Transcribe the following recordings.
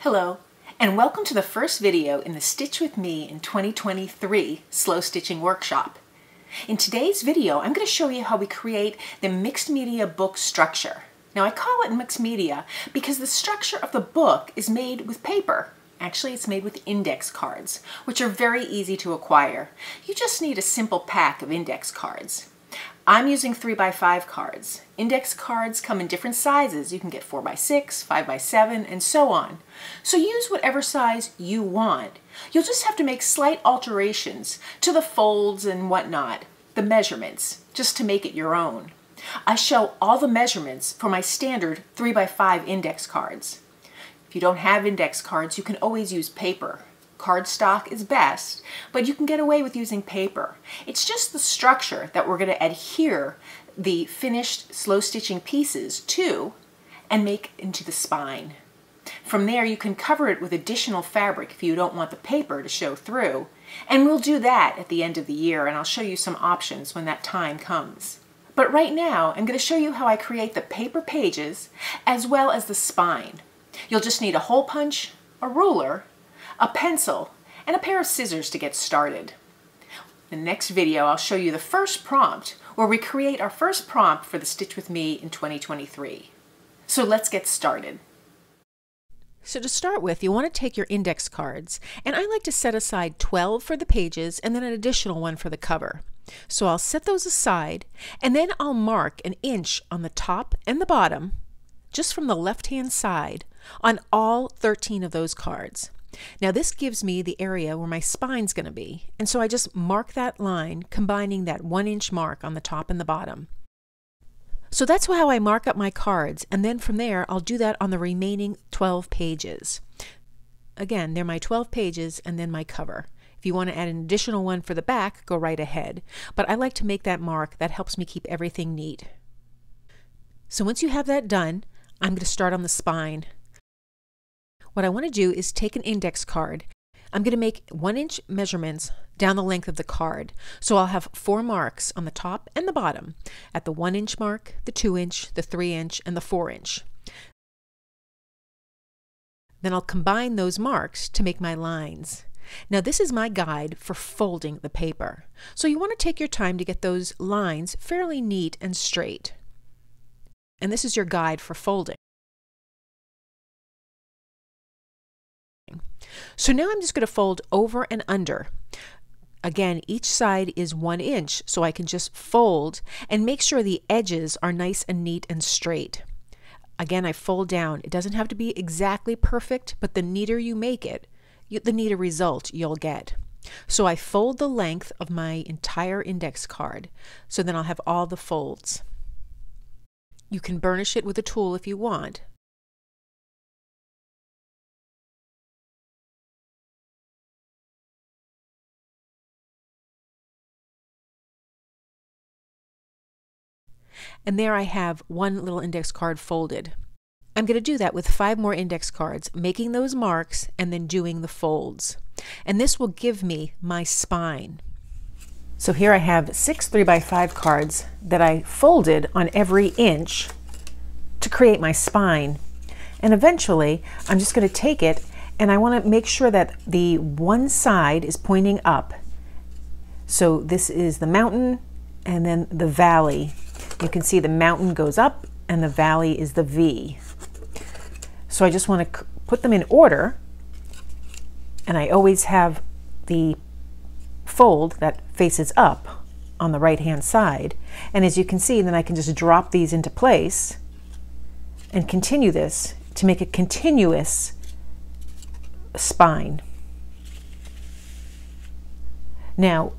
Hello, and welcome to the first video in the Stitch With Me in 2023 Slow Stitching Workshop. In today's video, I'm going to show you how we create the mixed media book structure. Now I call it mixed media because the structure of the book is made with paper. Actually, it's made with index cards, which are very easy to acquire. You just need a simple pack of index cards. I'm using 3x5 cards. Index cards come in different sizes. You can get 4x6, 5x7, and so on. So use whatever size you want. You'll just have to make slight alterations to the folds and whatnot, the measurements, just to make it your own. I show all the measurements for my standard 3x5 index cards. If you don't have index cards, you can always use paper. Cardstock is best, but you can get away with using paper. It's just the structure that we're going to adhere the finished slow stitching pieces to and make into the spine. From there, you can cover it with additional fabric if you don't want the paper to show through. And we'll do that at the end of the year, and I'll show you some options when that time comes. But right now, I'm going to show you how I create the paper pages as well as the spine. You'll just need a hole punch, a ruler, a pencil, and a pair of scissors to get started. In the next video, I'll show you the first prompt where we create our first prompt for the Stitch With Me in 2023. So let's get started. So to start with, you want to take your index cards, and I like to set aside 12 for the pages and then an additional one for the cover. So I'll set those aside, and then I'll mark an inch on the top and the bottom, just from the left-hand side, on all 13 of those cards. Now this gives me the area where my spine's going to be, and so I just mark that line, combining that 1-inch mark on the top and the bottom. So that's how I mark up my cards, and then from there I'll do that on the remaining 12 pages. Again, they're my 12 pages and then my cover. If you want to add an additional one for the back, go right ahead. But I like to make that mark. That helps me keep everything neat. So once you have that done, I'm going to start on the spine. What I want to do is take an index card. I'm going to make 1-inch measurements down the length of the card. So I'll have 4 marks on the top and the bottom, at the 1-inch mark, the 2-inch, the 3-inch, and the 4-inch. Then I'll combine those marks to make my lines. Now this is my guide for folding the paper. So you want to take your time to get those lines fairly neat and straight. And this is your guide for folding. So now I'm just going to fold over and under. Again, each side is 1 inch, so I can just fold and make sure the edges are nice and neat and straight. Again, I fold down. It doesn't have to be exactly perfect, but the neater you make it, the neater result you'll get. So I fold the length of my entire index card, so then I'll have all the folds. You can burnish it with a tool if you want. And there I have one little index card folded. I'm going to do that with 5 more index cards, making those marks and then doing the folds. And this will give me my spine. So here I have 6 3x5 cards that I folded on every inch to create my spine. And eventually I'm just going to take it, and I want to make sure that the one side is pointing up. So this is the mountain and then the valley. You can see the mountain goes up and the valley is the V. So I just want to put them in order, and I always have the fold that faces up on the right hand side. And as you can see, then I can just drop these into place and continue this to make a continuous spine. Now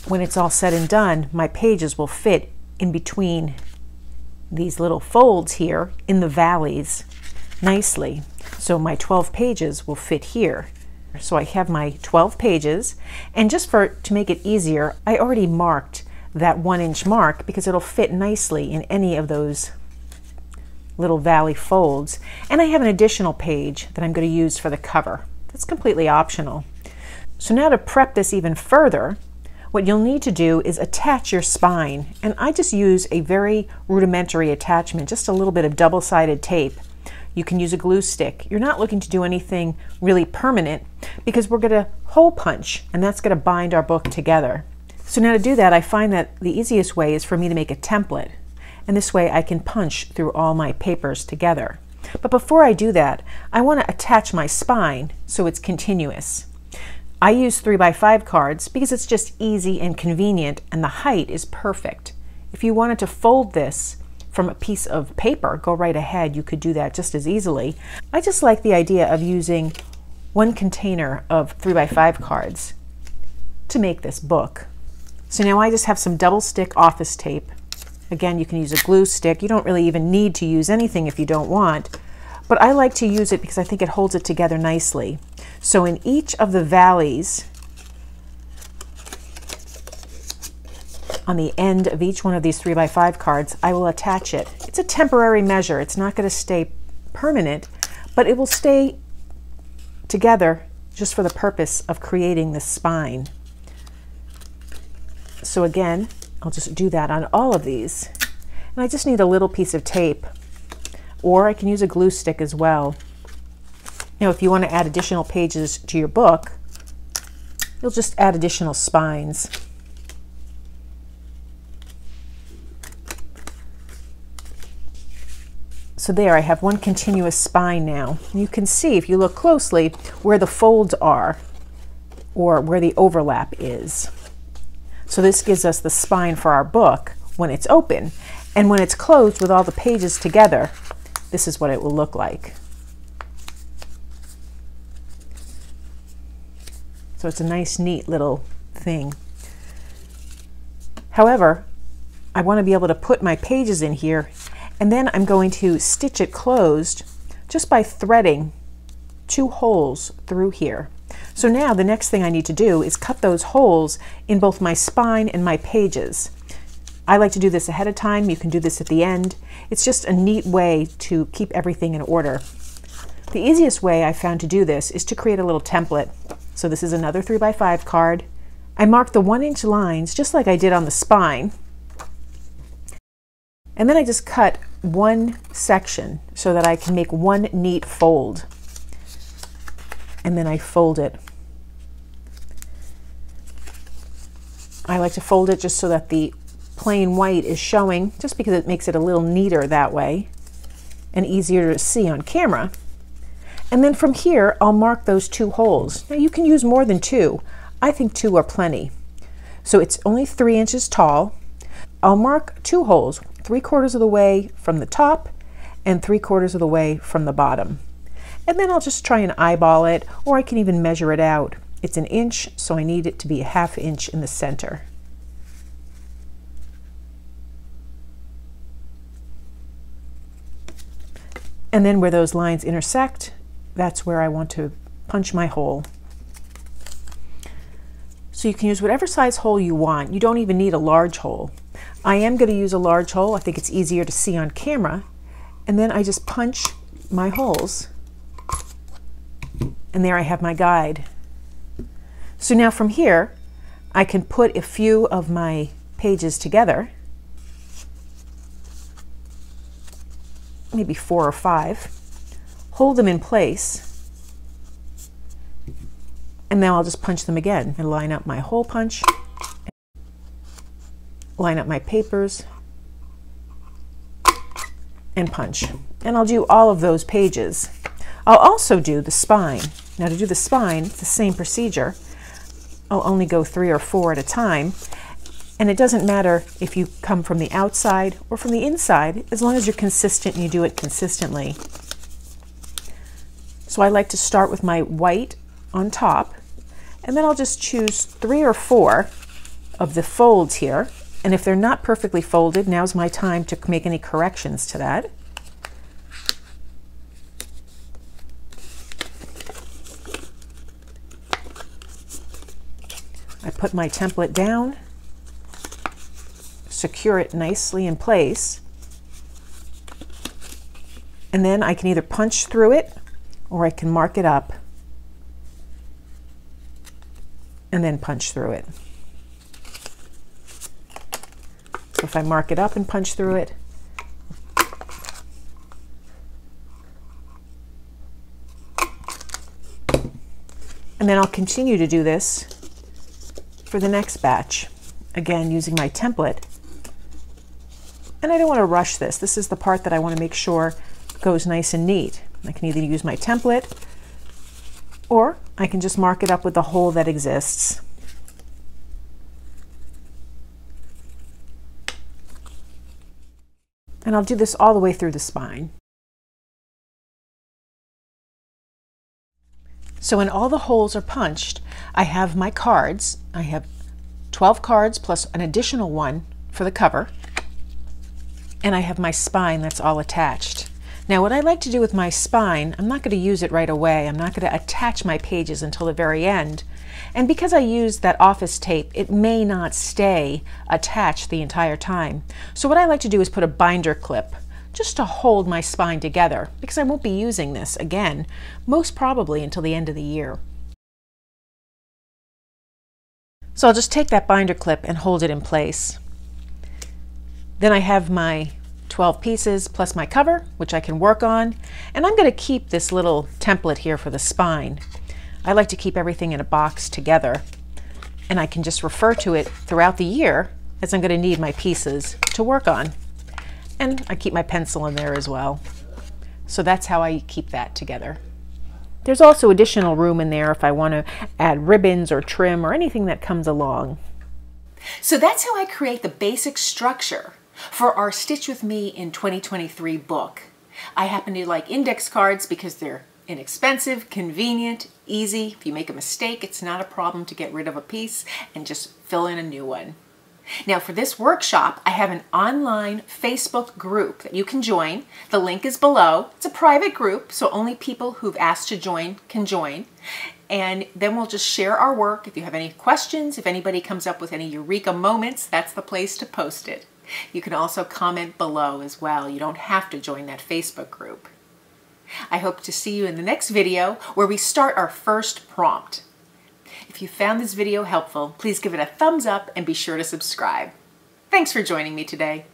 when it's all said and done, my pages will fit in between these little folds here in the valleys nicely. So my 12 pages will fit here. So I have my 12 pages, and just to make it easier, I already marked that 1-inch mark because it'll fit nicely in any of those little valley folds. And I have an additional page that I'm going to use for the cover. That's completely optional. So now to prep this even further, what you'll need to do is attach your spine, and I just use a very rudimentary attachment, just a little bit of double-sided tape, You can use a glue stick. You're not looking to do anything really permanent because we're going to hole punch, and that's going to bind our book together. So now to do that, I find that the easiest way is for me to make a template, and this way I can punch through all my papers together. But before I do that, I want to attach my spine so it's continuous. I use 3x5 cards because it's just easy and convenient, and the height is perfect. If you wanted to fold this from a piece of paper, go right ahead. You could do that just as easily. I just like the idea of using one container of 3x5 cards to make this book. So now I just have some double stick office tape. Again, you can use a glue stick. You don't really even need to use anything if you don't want, but I like to use it because I think it holds it together nicely. So in each of the valleys on the end of each one of these 3x5 cards, I will attach it. It's a temporary measure. It's not going to stay permanent, but it will stay together just for the purpose of creating the spine. So again, I'll just do that on all of these. And I just need a little piece of tape, or I can use a glue stick as well. Now, if you want to add additional pages to your book, you'll just add additional spines. So there, I have one continuous spine now. You can see, if you look closely, where the folds are or where the overlap is. So this gives us the spine for our book when it's open. And when it's closed with all the pages together, this is what it will look like. So it's a nice, neat little thing. However, I want to be able to put my pages in here, and then I'm going to stitch it closed just by threading 2 holes through here. So now the next thing I need to do is cut those holes in both my spine and my pages. I like to do this ahead of time. You can do this at the end. It's just a neat way to keep everything in order. The easiest way I found to do this is to create a little template. So this is another 3x5 card. I marked the 1-inch lines just like I did on the spine. And then I just cut one section so that I can make one neat fold. And then I fold it. I like to fold it just so that the plain white is showing, just because it makes it a little neater that way and easier to see on camera. And then from here, I'll mark those 2 holes. Now you can use more than 2. I think 2 are plenty. So it's only 3 inches tall. I'll mark 2 holes, 3/4 of the way from the top and 3/4 of the way from the bottom. And then I'll just try and eyeball it, or I can even measure it out. It's 1 inch, so I need it to be a 1/2 inch in the center. And then where those lines intersect, that's where I want to punch my hole. So you can use whatever size hole you want. You don't even need a large hole. I am going to use a large hole. I think it's easier to see on camera. And then I just punch my holes. And there I have my guide. So now from here, I can put a few of my pages together. Maybe 4 or 5. Hold them in place. And now I'll just punch them again and line up my hole punch, line up my papers, and punch. And I'll do all of those pages. I'll also do the spine. Now to do the spine, it's the same procedure. I'll only go 3 or 4 at a time. And it doesn't matter if you come from the outside or from the inside, as long as you're consistent and you do it consistently. So I like to start with my white on top, and then I'll just choose 3 or 4 of the folds here. And if they're not perfectly folded, now's my time to make any corrections to that. I put my template down, secure it nicely in place, and then I can either punch through it or I can mark it up and then punch through it. So if I mark it up and punch through it, And then I'll continue to do this for the next batch. Again, using my template. And I don't want to rush this. This is the part that I want to make sure goes nice and neat. I can either use my template or I can just mark it up with the hole that exists. And I'll do this all the way through the spine. So when all the holes are punched, I have my cards. I have 12 cards plus an additional one for the cover. And I have my spine that's all attached. Now what I like to do with my spine, I'm not going to use it right away. I'm not going to attach my pages until the very end. And because I used that office tape, it may not stay attached the entire time. So what I like to do is put a binder clip just to hold my spine together, because I won't be using this again, most probably until the end of the year. So I'll just take that binder clip and hold it in place. Then I have my 12 pieces plus my cover, which I can work on, and I'm going to keep this little template here for the spine. I like to keep everything in a box together, and I can just refer to it throughout the year as I'm going to need my pieces to work on. And I keep my pencil in there as well. So that's how I keep that together. There's also additional room in there if I want to add ribbons or trim or anything that comes along. So that's how I create the basic structure for our Stitch With Me in 2023 book. I happen to like index cards because they're inexpensive, convenient, easy. If you make a mistake, it's not a problem to get rid of a piece and just fill in a new one. Now for this workshop, I have an online Facebook group that you can join. The link is below. It's a private group, so only people who've asked to join can join. And then we'll just share our work. If you have any questions, if anybody comes up with any eureka moments, that's the place to post it. You can also comment below as well. You don't have to join that Facebook group. I hope to see you in the next video where we start our first prompt. If you found this video helpful, please give it a thumbs up and be sure to subscribe. Thanks for joining me today.